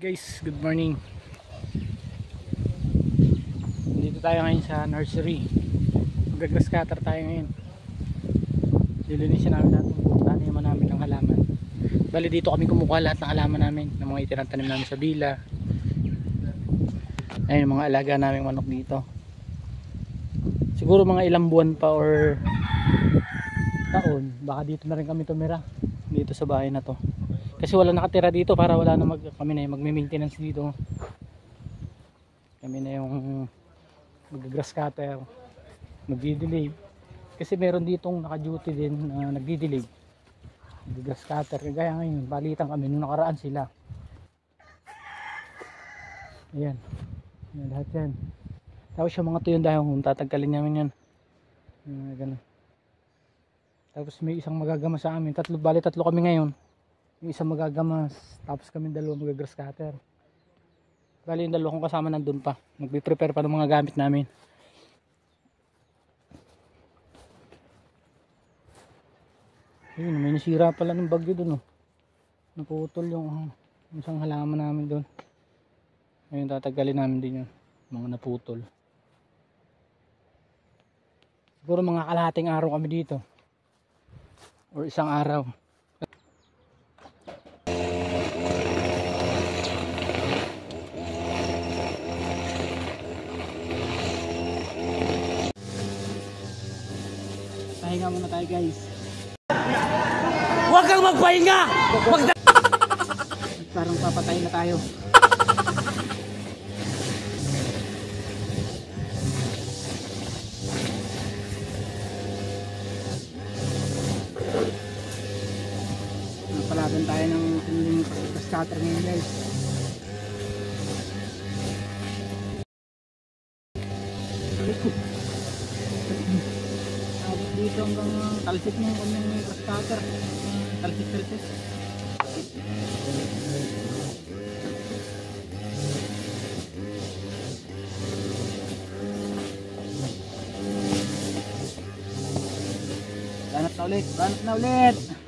Guys, good morning. Dito tayo ngayon sa nursery. Mag-grass cutter tayo ngayon. Lilinisin namin lahat ng taniman namin ng halaman. Bali dito kami kumukuha lahat ng halaman namin, ng mga itinatanim namin sa bila. Ayun yung mga alaga naming manok dito. Siguro mga ilang buwan pa or taon, baka dito na rin kami tumira, dito sa bahay na to. Kasi wala nakatira dito para wala na kami na magme-maintenance dito. Kami na yung mag-grass cutter, magdidilig. Kasi meron ditong naka-duty din na nagdidilig. Mag-grass cutter. Kaya ngayon, balitan kami nung nakaraan sila. Ayan. Ayan lahat yan. Tapos yung mga tuyong dahon, tatagkalin namin yan. Ganun. Tapos may isang magagama sa amin. Bali tatlo kami ngayon. Yung isang magagamas, tapos kami dalawa mag-grass cutter. Bali yung dalawa kong kasama nandun pa. Nagbe-prepare pa ng mga gamit namin. Ayun, may nasira pala ng bagyo dun, oh. Naputol yung isang halaman namin dun. Ayun, tatagalin namin din yun. Mga naputol. Siguro mga kalahating araw kami dito. Or isang araw. Pahinga muna tayo, guys. Huwag kang magpahinga! Parang papatay na tayo. Napalaban tayo ng grass cutter ngayon, guys. Dito hanggang talsik mo kami ng grass cutter. Talsik. Banat na ulit.